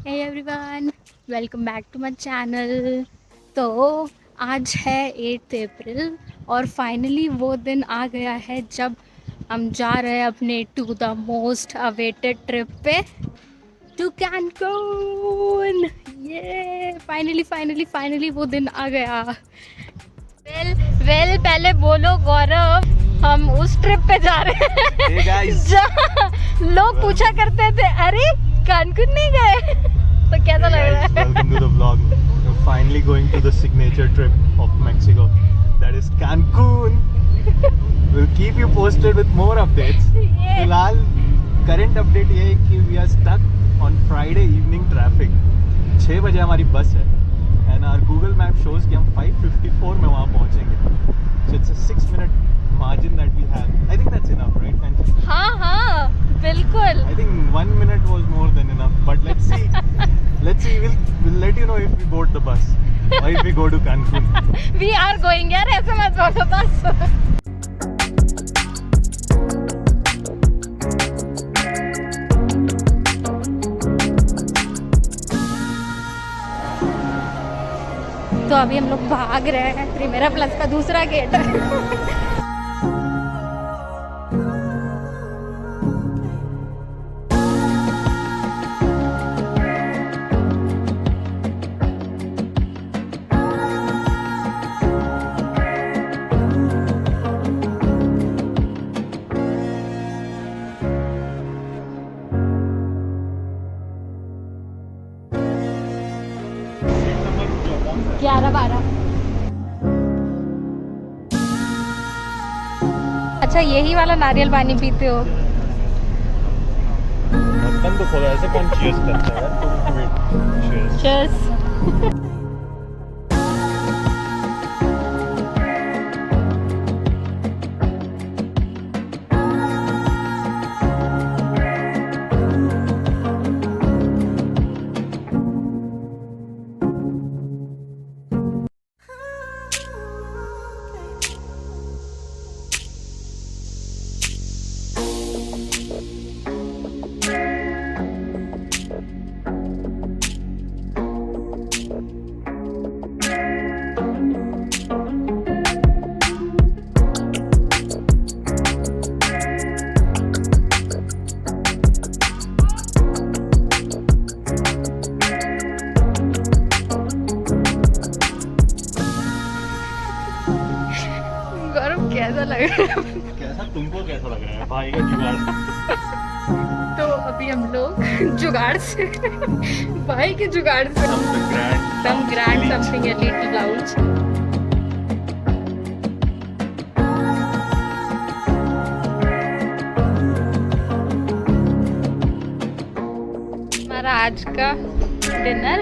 Hey everyone, welcome back to my channel. तो आज है 8 अप्रैल और फाइनली वो दिन आ गया है जब हम जा रहे हैं अपने to the most awaited trip पे, टू कैनकून। ये फाइनली फाइनली फाइनली वो दिन आ गया। वेल वेल पहले बोलो गौरव, हम उस ट्रिप पे जा रहे हैं Hey guys. जहाँ लोग पूछा करते थे अरे कैनकून नहीं गए। तो कैसा लग रहा है? Welcome to the vlog. We're finally going to the signature trip of Mexico. That is Cancun. We'll keep you posted with more updates. Yeah. फिलहाल current update ये है कि we are stuck on Friday evening traffic. 6 बजे हमारी बस है and our Google Map shows कि हम 5:54 में वहाँ पहुँचेंगे. So it's a 6-minute margin that we have. I think that's enough, right? And हाँ हाँ बिल्कुल। I think 1 minute was more than enough, but let's see. Let's see. We'll let you know if we board the bus or if we go to Cancun. We are going यार, ऐसे मत बोलो बस। तो अभी हम लोग भाग रहे हैं प्रीमेरा प्लस का दूसरा गेट। Number 11-12। अच्छा यही वाला नारियल पानी पीते हो? ढक्कन तो खोला, ऐसे कौन चीयर्स करता है यार? चीयर्स। गौरव कैसा लग रहा है? कैसा तुमको कैसा लग रहा है भाई का जुगाड़? तो अभी हम लोग जुगाड़ से भाई के जुगाड़ से some grand something elite lounge। हमारा आज का डिनर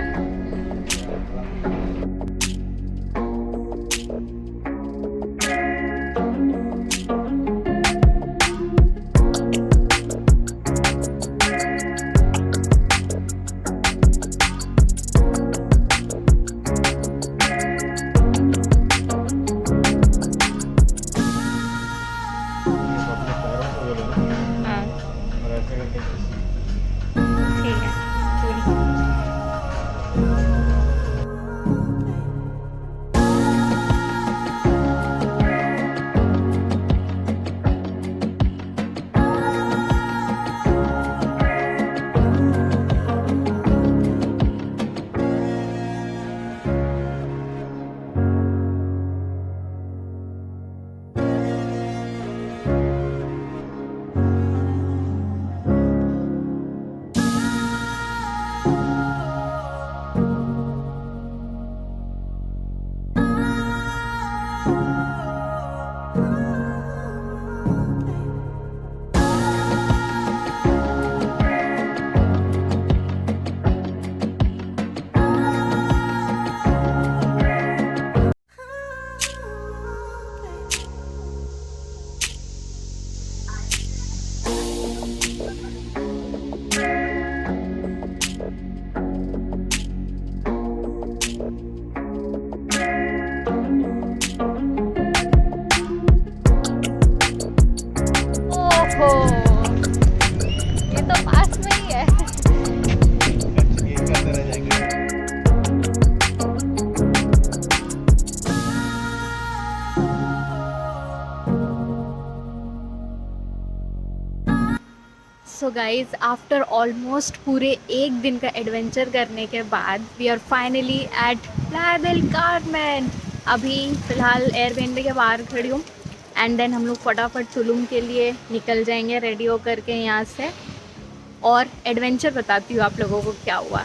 हाँ ठीक है। सो गाइज आफ्टर ऑलमोस्ट पूरे एक दिन का एडवेंचर करने के बाद we are finally at Playa del Carmen. अभी फ़िलहाल एयरबीएनबी के बाहर खड़ी हूँ एंड देन हम लोग फटाफट तुलुम के लिए निकल जाएंगे रेडी होकर के यहाँ से। और एडवेंचर बताती हूँ आप लोगों को क्या हुआ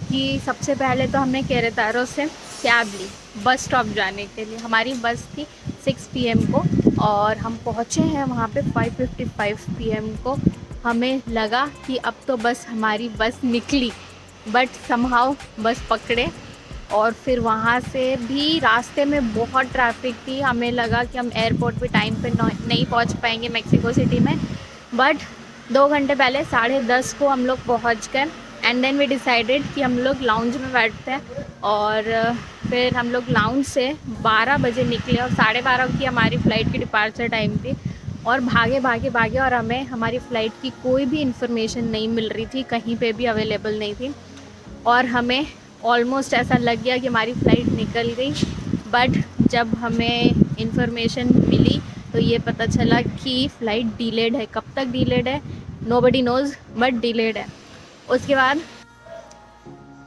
कि सबसे पहले तो हमने केरेतारो से कैब ली बस स्टॉप जाने के लिए। हमारी बस थी 6 PM को और हम पहुँचे हैं वहाँ पे 5:55 PM को। हमें लगा कि अब तो बस हमारी बस निकली, बट समहाउ बस पकड़े और फिर वहाँ से भी रास्ते में बहुत ट्रैफिक थी। हमें लगा कि हम एयरपोर्ट पे टाइम पे नहीं पहुँच पाएंगे मेक्सिको सिटी में, बट 2 घंटे पहले 10:30 को हम लोग पहुँच गए। एंड देन वी डिसाइडेड कि हम लोग लाउंज में बैठते हैं और फिर हम लोग लाउंज से 12 बजे निकले और 12:30 की हमारी फ़्लाइट की डिपार्चर टाइम थी। और भागे भागे भागे और हमें हमारी फ़्लाइट की कोई भी इंफॉर्मेशन नहीं मिल रही थी, कहीं पे भी अवेलेबल नहीं थी। और हमें ऑलमोस्ट ऐसा लग गया कि हमारी फ़्लाइट निकल गई, बट जब हमें इंफॉर्मेशन मिली तो ये पता चला कि फ़्लाइट डिलेड है। कब तक डिलेड है नोबडी नोज़, बट डिलेड है। उसके बाद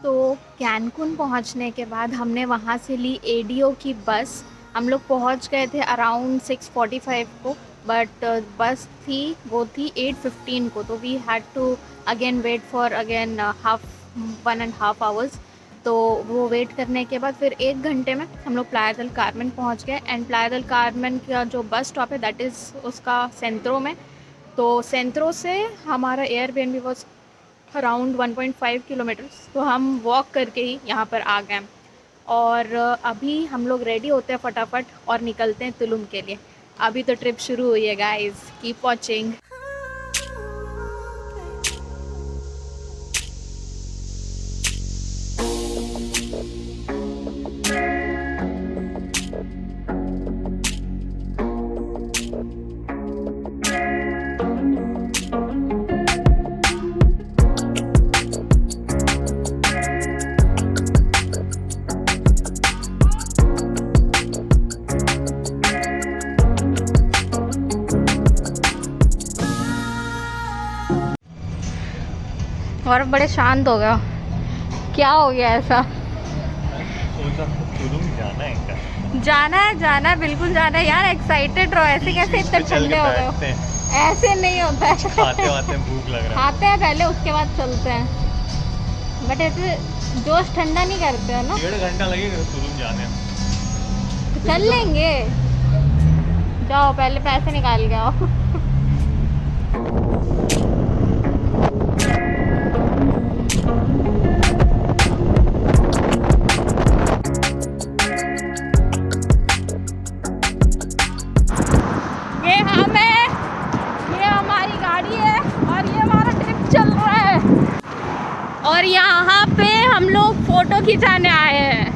तो कैनकुन पहुंचने के बाद हमने वहां से ली एडीओ की बस। हम लोग पहुंच गए थे अराउंड 6:45 को, बट बस थी वो थी 8:15 को, तो we had to again wait for again 1.5 hours. तो वो वेट करने के बाद फिर 1 घंटे में हम लोग प्लाया देल कार्मेन पहुंच गए। एंड प्लाया देल कार्मेन का जो बस स्टॉप है दैट इज़ उसका सेंट्रो में। तो सेंट्रो से हमारा एयरबीएनबी वॉज अराउंड 1.5 किलोमीटर्स, तो हम वॉक करके ही यहाँ पर आ गए। और अभी हम लोग रेडी होते हैं फटाफट और निकलते हैं तुलुम के लिए। अभी तो ट्रिप शुरू हुई है गाइस, कीप वॉचिंग। और बड़े शांत हो गया, क्या हो गया ऐसा? जाना है क्या? जाना है बिल्कुल जाना है यार, एक्साइटेड रहो। ऐसे कैसे इतने ठंडे हो गए हो? ऐसे नहीं होता है। खाते भूख लग रहा है। खाते हैं पहले, उसके बाद चलते हैं, बट ऐसे जोश ठंडा नहीं करते हैं ना। 1.5 घंटा लगेगा तुलुम जाने में। तो चल लेंगे, जाओ पहले पैसे निकाल के आओ। और यहाँ पे हम लोग फोटो खिंचाने आए हैं।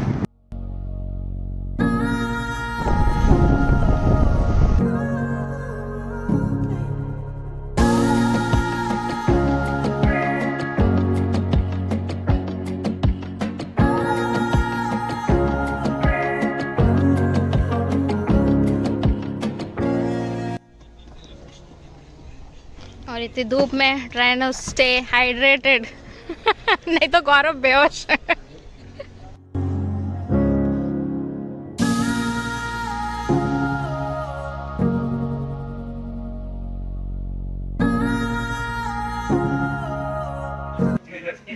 और इतनी धूप में ट्राई टू स्टे हाइड्रेटेड। नहीं तो गौरव बेहोश।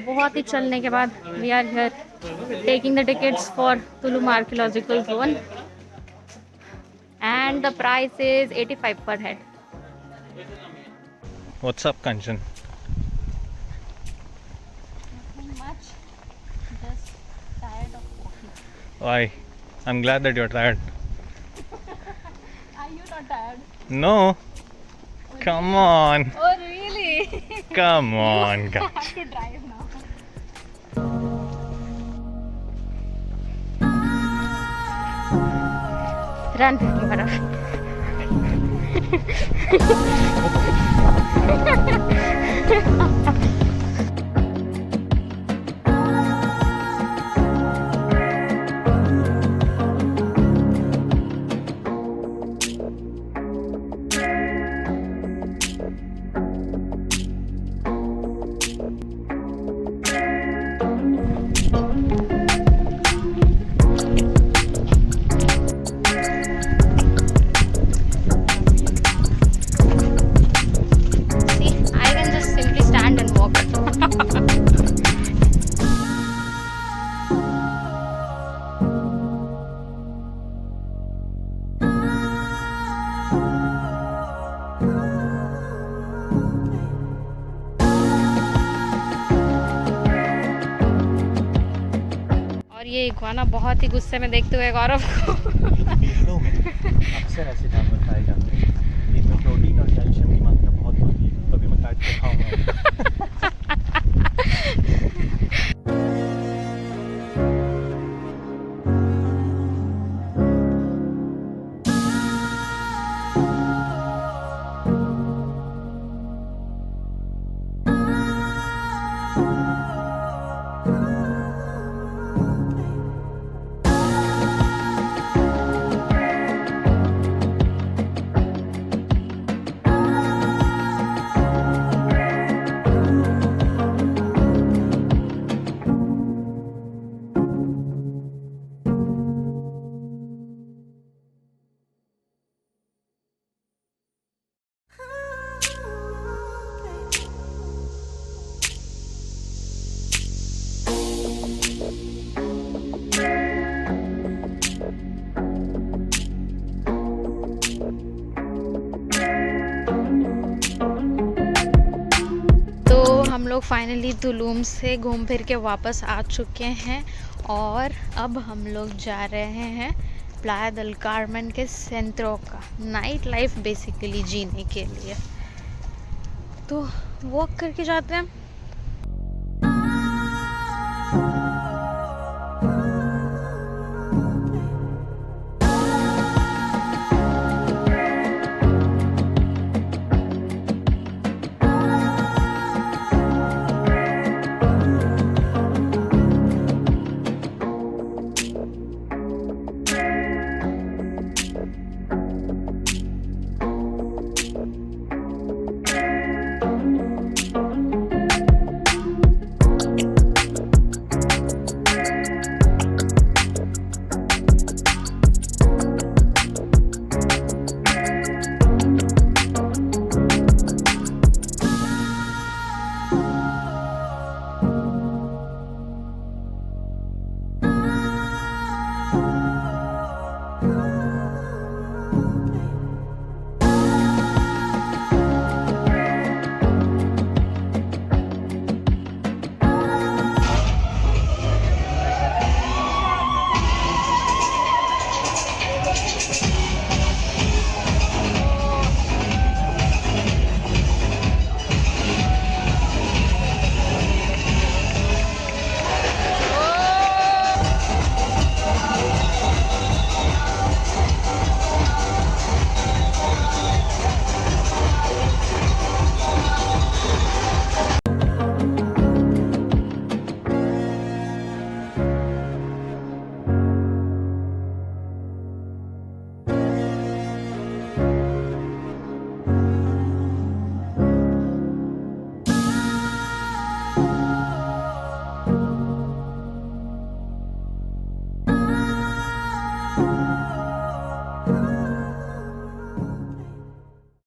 बहुत ही चलने के बाद we are here taking the tickets for Tulum archaeological zone and the price is 85 per head. What's up, Kanchan? Nothing much, just tired of walking. Why? I'm glad that you're tired. Are you not tired? No. Come on. Oh really? Come on, I Kanchan. have to drive now. Run, Bharat. ये iguana बहुत ही गुस्से में देखते हुए गौरव को बिल्लों में अक्सर ऐसे जानवर पाए जाते हैं, इनमें प्रोटीन और कैल्शियम की मात्रा बहुत होती है, कभी मैं काट के खाऊंगा। हम लोग फाइनली तुलूम से घूम फिर के वापस आ चुके हैं और अब हम लोग जा रहे हैं प्लाया del कार्मेन के सेंट्रो का नाइट लाइफ बेसिकली जीने के लिए। तो वॉक करके जाते हैं।